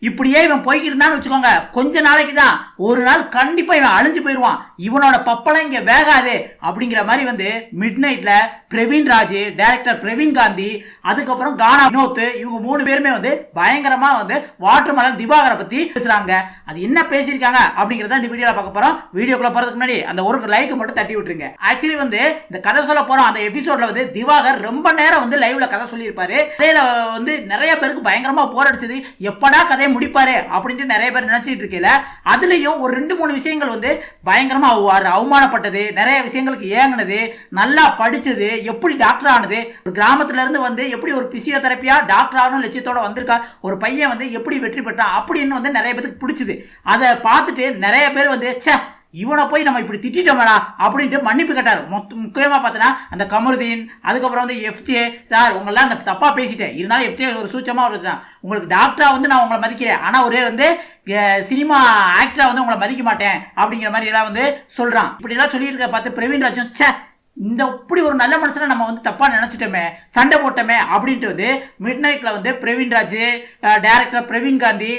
இப்படியே இவன் போய்கிட்டு இருந்தான்னு வச்சுக்கோங்க, கொஞ்ச நாளைக்கு தான், ஒரு நாள் கண்டிப்பா இவன் அழிஞ்சு போயிடுவான், இவனோட பப்பளம் இங்க வேகாது அப்படிங்கிற மாதிரி வந்து மிட் நைட்ல பிரவீன் ராஜ், டைரக்டர் பிரவீன் காந்தி, அதுக்கப்புறம் கானா வினோத், இவங்க 3 பேருமே வந்து பயங்கரமா வந்து வாட்டர்மெலன் திவாகரை பத்தி பேசுறாங்க. அது என்ன பேசியிருக்காங்க அப்படிங்கறத இந்த வீடியோல பார்க்க போறோம். வீடியோக்குள்ள போறதுக்கு முன்னாடி அந்த ஒரு லைக் மட்டும் தட்டி விட்டுருங்க. ஆக்சுவலி வந்து இந்த கதை சொல்ல போறோம் அந்த எபிசோட்ல வந்து திவாகர் ரொம்ப நேரம் வந்து லைவ்ல கதை சொல்லியிருப்பாரு. கதையில வந்து நிறைய பேருக்கு பயங்கரமா போர் அடிச்சது, எப்படா கதை முடிப்பாரு அப்படின்ட்டு நிறைய பேர் நினைச்சிட்டு இருக்கல. அதுலயும் ஒரு 2-3 விஷயங்கள் வந்து பயங்கரமா அவமானப்பட்டது, நிறைய விஷயங்களுக்கு ஏங்கினது, நல்லா படிச்சது, எப்படி டாக்டர் ஆனது, ஒரு கிராமத்துல இருந்து வந்து எப்படி ஒரு பிசியோதெரபியா டாக்டர் ஆகணும் லட்சியத்தோட வந்திருக்கா ஒரு பையன் வந்து எப்படி வெற்றி பெற்றான் அப்படின்னு வந்து நிறைய பேருக்கு பிடிச்சது. அதை பார்த்துட்டு நிறைய பேர் வந்து இவனை போய் நம்ம இப்படி திட்டோம்டா அப்படின்ட்டு மன்னிப்பு கேட்டார். முக்கியமாக பார்த்தோன்னா அந்த கமருதீன், அதுக்கப்புறம் வந்து எஃப்ஜே சார், உங்களெல்லாம் நான் தப்பாக பேசிட்டேன், இருந்தாலும் எஃப்ஜே ஒரு சூச்சமாக ஒரு உங்களுக்கு டாக்டராக வந்து நான் உங்களை மதிக்கிறேன், ஆனால் ஒரு வந்து சினிமா ஆக்டராக வந்து உங்களை மதிக்க மாட்டேன் அப்படிங்கிற மாதிரி எல்லாம் வந்து சொல்கிறான். இப்படிலாம் சொல்லிட்டு இருக்க பார்த்து பிரவீன் ராஜும் இந்த இப்படி ஒரு நல்ல மனுஷனை நம்ம வந்து தப்பா நினைச்சிட்டோமே, சண்டை போட்டோமே அப்படின்ட்டு வந்து மிட் நைட்ல வந்து பிரவீன் ராஜ், டைரக்டர் பிரவீன் காந்தி,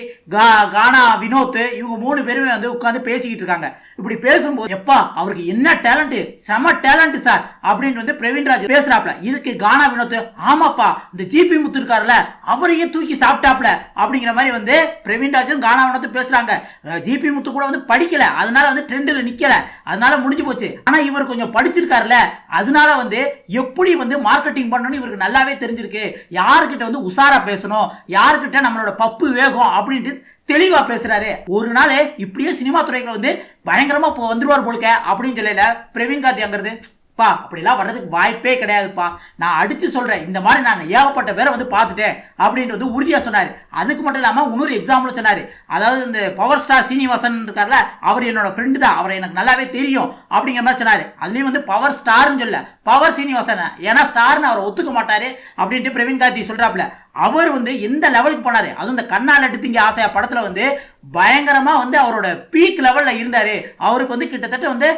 கானா வினோத், இவங்க 3 பேருமே வந்து உட்காந்து பேசிக்கிட்டு இருக்காங்க. இப்படி பேசும்போது எப்பா அவருக்கு என்ன டேலண்ட், செம டேலண்ட் சார் அப்படின்னு வந்து பிரவீன் ராஜ் பேசுறாப்ல. இதுக்கு கானா வினோத், ஆமாப்பா இந்த ஜிபி முத்து இருக்காருல்ல அவரையே தூக்கி சாப்பிட்டாப்ல அப்படிங்கிற மாதிரி வந்து பிரவீன் ராஜும் கானா வினோத் பேசுறாங்க. ஜிபி முத்து கூட வந்து படிக்கல, அதனால வந்து ட்ரெண்ட்ல நிக்கல, அதனால முடிஞ்சு போச்சு. ஆனா இவர் கொஞ்சம் படிச்சிருக்காருல்ல, அதனால வந்து எப்படி வந்து மார்க்கெட்டிங் பண்ணணும்னு இவருக்கு நல்லாவே தெரிஞ்சிருக்கு, யாருக்கிட்ட வந்து உசாரா பேசணும், யாருக்கிட்ட நம்மளோட பப்பு வேகம் அப்படின்ட்டு தெளிவா பேசுறாரு. ஒரு நாள் இப்படியே சினிமா துறைகளை வந்து பயங்கரமா வந்துருவார் போலுக்க அப்படின்னு சொல்லல பிரவீன் காந்தி அங்கிறது. பா அப்படிலாம் வர்றதுக்கு வாய்ப்பே கிடையாதுப்பா, நான் அடிச்சு சொல்றேன், இந்த மாதிரி நான் ஏகப்பட்ட பேரை வந்து பார்த்துட்டேன் அப்படின்னு வந்து உறுதியா சொன்னாரு. அதுக்கு மட்டும் இல்லாம இன்னொரு எக்ஸாம்பிள் சொன்னாரு. அதாவது இந்த பவர் ஸ்டார் சீனிவாசன் இருக்கார்ல, அவர் என்னோட ஃப்ரெண்டு தான், அவரை எனக்கு நல்லாவே தெரியும் அப்படிங்கிற மாதிரி சொன்னாரு. அதுலயும் வந்து பவர் ஸ்டார்னு சொல்ல, பவர் சீனிவாசன், ஏன்னா ஸ்டார்னு அவரை ஒத்துக்க மாட்டாரு அப்படின்ட்டு பிரவீன் காந்தி சொல்றாப்ல. அவர் வந்து எந்த லெவலுக்கு போனாரு, அதுவும் இந்த கண்ணால் எடுத்தீங்க ஆசையா படத்துல வந்து பயங்கரமா வந்து அவரோட பீக் லெவல்ல இருந்தாரு. அவருக்கு வந்து கிட்டத்தட்ட வந்து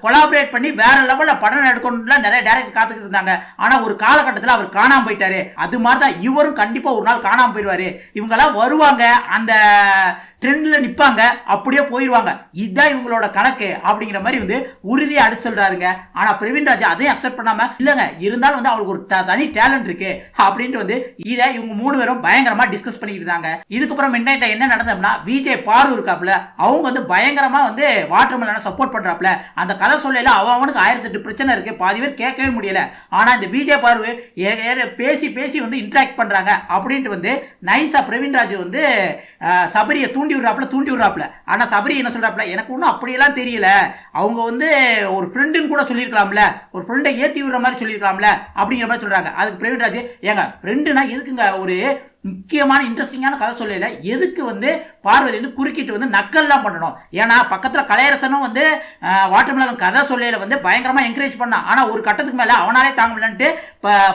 கொலாபரேட் பண்ணி வேற லெவல்ல படம் எடுக்கணும்ல நிறைய டைரக்டர் காத்துக்கிட்டு இருந்தாங்க. ஆனா ஒரு காலகட்டத்தில் அவர் காணாம போயிட்டாரு. அது மாதிரி தான் இவரும் கண்டிப்பா ஒரு நாள் காணாம போயிடுவாரு. இவங்க எல்லாம் வருவாங்க, அந்த ட்ரெண்ட்ல நிப்பாங்க, அப்படியே போயிடுவாங்க. இதுதான் இவங்களோட கணக்கு அப்படிங்கிற மாதிரி வந்து உறுதியா அடிச்சு சொல்றாருங்க. ஆனா பிரவீன் ராஜ் அதையும் அக்செப்ட் பண்ணாம, இல்லங்க இருந்தாலும் வந்து அவருக்கு ஒரு தனி டேலண்ட் இருக்கு அப்படின்ட்டு வந்து இதை இவங்க 3 பேரும் பயங்கரமா டிஸ்கஸ் பண்ணிட்டு இருந்தாங்க. இதுக்கப்புறம் மிட் நைட்ல என்ன நடந்ததுன்னா, விஜய் பாரு இருக்காப்ல, அவங்க வந்து பயங்கரமா வந்து வாட்டர்மெலனை சப்போர்ட் பண்றாப்ல. அந்த கதை சொல்லல அவனுக்கு 1008 பிரச்சனை இருக்கு, பாதி பேர் கேட்கவே முடியல. ஆனா இந்த விஜய் பாரு பேசி பேசி வந்து இன்டராக்ட் பண்றாங்க அப்படின்ட்டு வந்து நைஸா பிரவீன் ராஜ் வந்து சபரியை தூண்டி விடுறாப்ல. ஆனா சபரி என்ன சொல்றாப்ல, எனக்கு ஒன்றும் அப்படியெல்லாம் தெரியல, அவங்க வந்து ஒரு ஃப்ரெண்டுன்னு கூட சொல்லியிருக்கலாம்ல, ஒரு ஃப்ரெண்டை ஏற்றி விடுற மாதிரி சொல்லியிருக்கலாம்ல அப்படிங்கிற மாதிரி சொல்றாங்க. அதுக்கு பிரவீன் ராஜ், ஏங்க ஃப்ரெண்டுனா எதுக்குங்க ஒரு முக்கியமான இன்ட்ரெஸ்டிங்கான கதை சொல்லல, எதுக்கு வந்து பார்வதி வந்து குறுக்கிட்டு வந்து நக்கல்லாம் பண்ணணும்? ஏன்னா பக்கத்தில் கலையரசனும் வந்து வாட்டர்மெலன் கதை சொல்லல வந்து பயங்கரமா என்கரேஜ் பண்ணான். ஆனா ஒரு கட்டத்துக்கு மேல அவனாலே தாங்க முடியலன்ட்டு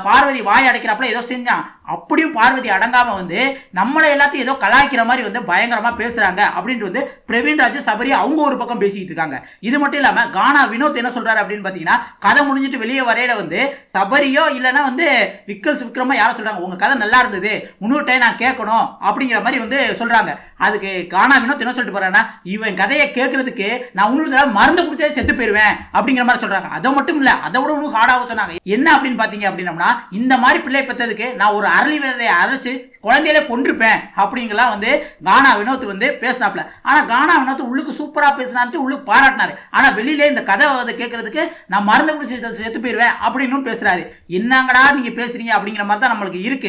பார்வதி வாய் அடைக்கிறப்பல ஏதோ செஞ்சான். அப்படியும் பார்வதி அடங்காம வந்து நம்மளை எல்லாத்தையும் ஏதோ கலாய்க்கிற மாதிரி வந்து பயங்கரமா பேசுறாங்க அப்படின்ட்டு வந்து பிரவீன் ராஜ் சபரி அவங்க ஒரு பக்கம் பேசிக்கிட்டு இருக்காங்க. இது மட்டும் இல்லாம கானா வினோத் என்ன சொல்றாரு அப்படின்னு பாத்தீங்கன்னா, கதை முடிஞ்சிட்டு வெளியே வரையில வந்து சபரியோ இல்லைன்னா வந்து விக்ரமா யாரோ சொல்றாங்க, உங்க கதை நல்லா இருந்தது, இன்னொரு டைம் நான் கேட்கணும் அப்படிங்கிற மாதிரி வந்து சொல்றாங்க. அதுக்கு கானா வினோத் என்ன சொல்லிட்டு போறாங்கன்னா, இவன் கதையை கேட்கறதுக்கு நான் இன்னொரு தடவை மருந்து குடிச்சே செத்து போயிருவேன் அப்படிங்கிற மாதிரி சொல்றாங்க. அதை மட்டும் இல்ல, அதை விட இன்னும் ஹார்டாக சொன்னாங்க. என்ன அப்படின்னு பாத்தீங்க அப்படின்னா, இந்த மாதிரி பிள்ளை பெற்றதுக்கு நான் ஒரு அரளி விதையை அரைச்சு குழந்தையில கொண்டிருப்பேன் அப்படிங்கலாம் வந்து கானா வினோத் வந்து பேசினாப்ல. ஆனா கானா வினோத் உள்ளுக்கு சூப்பரா பேசினான்ட்டு உள்ளுக்கு பாராட்டினாரு. ஆனா வெளியில இந்த கதை கேட்கறதுக்கு நான் மருந்து குடிச்சு செத்து போயிருவேன் அப்படின்னு பேசுறாரு. என்னங்கடா நீங்க பேசுறீங்க அப்படிங்கிற மாதிரி தான் நம்மளுக்கு இருக்கு.